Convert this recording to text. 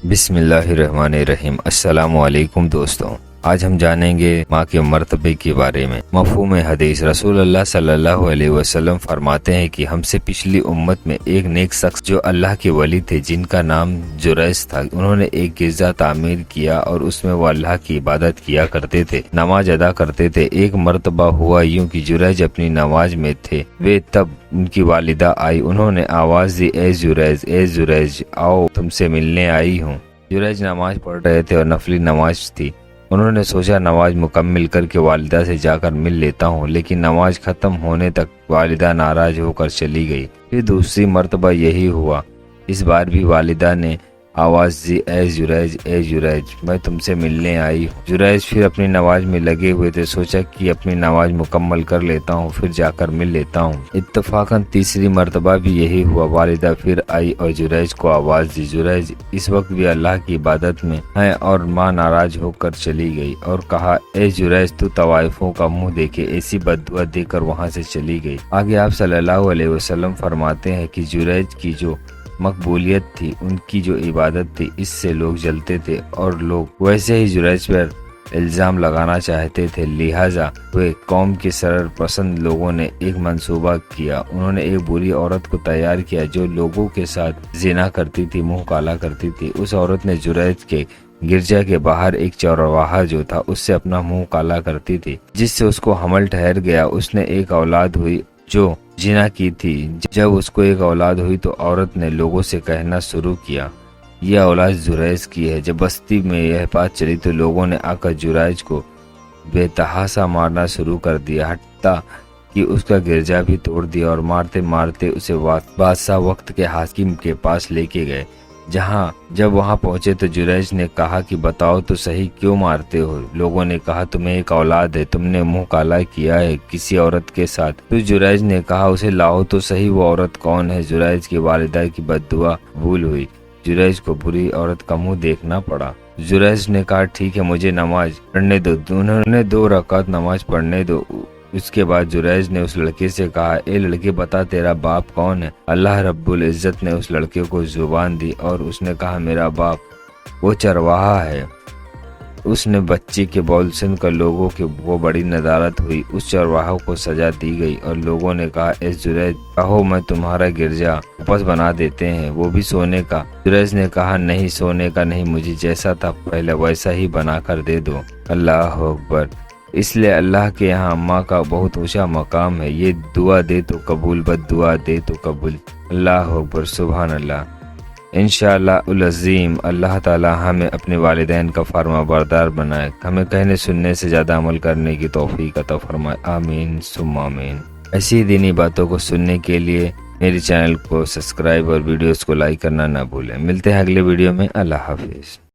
بسم اللہ الرحمن الرحیم۔ السلام علیکم دوستوں، آج ہم جانیں گے ماں کے مرتبے کے بارے میں۔ مفہوم حدیث: رسول اللہ صلی اللہ علیہ وسلم فرماتے ہیں کہ ہم سے پچھلی امت میں ایک نیک شخص جو اللہ کے ولی تھے جن کا نام جریج تھا، انہوں نے ایک گرجا تعمیر کیا اور اس میں وہ اللہ کی عبادت کیا کرتے تھے، نماز ادا کرتے تھے۔ ایک مرتبہ ہوا یوں کہ جریج اپنی نماز میں تھے، وہ تب ان کی والدہ آئی، انہوں نے آواز دی، اے جریج، اے جریج، آؤ تم سے ملنے آئی ہوں۔ جریج نماز پڑھ رہے تھے اور نفلی نماز تھی۔ انہوں نے سوچا نماز مکمل کر کے والدہ سے جا کر مل لیتا ہوں، لیکن نماز ختم ہونے تک والدہ ناراض ہو کر چلی گئی۔ پھر دوسری مرتبہ یہی ہوا، اس بار بھی والدہ نے آواز دی، اے جریج، اے جریج، میں تم سے ملنے آئی ہوں۔ جریج پھر اپنی نماز میں لگے ہوئے تھے، سوچا کہ اپنی نماز مکمل کر لیتا ہوں پھر جا کر مل لیتا ہوں۔ اتفاقاً تیسری مرتبہ بھی یہی ہوا، والدہ پھر آئی اور جریج کو آواز دی۔ جریج اس وقت بھی اللہ کی عبادت میں ہے اور ماں ناراض ہو کر چلی گئی اور کہا، اے جریج، تو طوائفوں کا منہ دیکھے، ایسی بددعا دے کر وہاں سے چلی گئی۔ آگے آپ صلی اللہ علیہ وسلم فرماتے ہیں کہ جریج کی جو مقبولیت تھی، ان کی جو عبادت تھی، اس سے لوگ جلتے تھے اور لوگ ویسے ہی جریج پر الزام لگانا چاہتے تھے، لہٰذا وہ قوم کے شرر پسند لوگوں نے ایک منصوبہ کیا۔ انہوں نے ایک بری عورت کو تیار کیا جو لوگوں کے ساتھ زنا کرتی تھی، منہ کالا کرتی تھی۔ اس عورت نے جریج کے گرجا کے باہر ایک چرواہا جو تھا اس سے اپنا منہ کالا کرتی تھی، جس سے اس کو حمل ٹھہر گیا۔ اس نے ایک اولاد ہوئی جو زنا کی تھی۔ جب اس کو ایک اولاد ہوئی تو عورت نے لوگوں سے کہنا شروع کیا، یہ اولاد جریج کی ہے۔ جب بستی میں یہ بات چلی تو لوگوں نے آ کر جریج کو بے تحاشا مارنا شروع کر دیا، حتیٰ کہ اس کا گرجا بھی توڑ دیا اور مارتے مارتے اسے بادشاہ وقت کے حاکم کے پاس لے کے گئے۔ جب وہاں پہنچے تو جریج نے کہا کہ بتاؤ تو صحیح، کیوں مارتے ہو؟ لوگوں نے کہا، تمہیں ایک اولاد ہے، تم نے منہ کالا کیا ہے کسی عورت کے ساتھ۔ تو جریج نے کہا، اسے لاؤ تو صحیح، وہ عورت کون ہے؟ جریج کی والدہ کی بددعا قبول ہوئی، جریج کو بری عورت کا منہ دیکھنا پڑا۔ جریج نے کہا، ٹھیک ہے، مجھے نماز پڑھنے دو۔ انہوں نے 2 رکعت نماز پڑھنے دو۔ اس کے بعد جریج نے اس لڑکے سے کہا، اے لڑکے، بتا تیرا باپ کون ہے؟ اللہ رب العزت نے اس لڑکے کو زبان دی اور اس نے کہا، میرا باپ وہ چرواہا ہے۔ اس نے بچے کے بول سن کر لوگوں کے وہ بڑی ندارت ہوئی۔ اس چرواہے کو سزا دی گئی اور لوگوں نے کہا، اے جریج، کہو میں تمہارا گرجا واپس بنا دیتے ہیں، وہ بھی سونے کا۔ جریج نے کہا، نہیں، سونے کا نہیں، مجھے جیسا تھا پہلے ویسا ہی بنا کر دے دو۔ اللہ اکبر! اس لیے اللہ کے یہاں ماں کا بہت اونچا مقام ہے، یہ دعا دے تو قبول، بد دعا دے تو قبول۔ اللہ اکبر، سبحان اللہ۔ انشاءاللہ العظیم اللہ تعالی ہمیں اپنے والدین کا فرما بردار بنائے، ہمیں کہنے سننے سے زیادہ عمل کرنے کی توفیق عطا فرمائے، آمین ثم آمین۔ ایسی دینی باتوں کو سننے کے لیے میری چینل کو سبسکرائب اور ویڈیوز کو لائک کرنا نہ بھولیں۔ ملتے ہیں اگلے ویڈیو میں، اللہ حافظ۔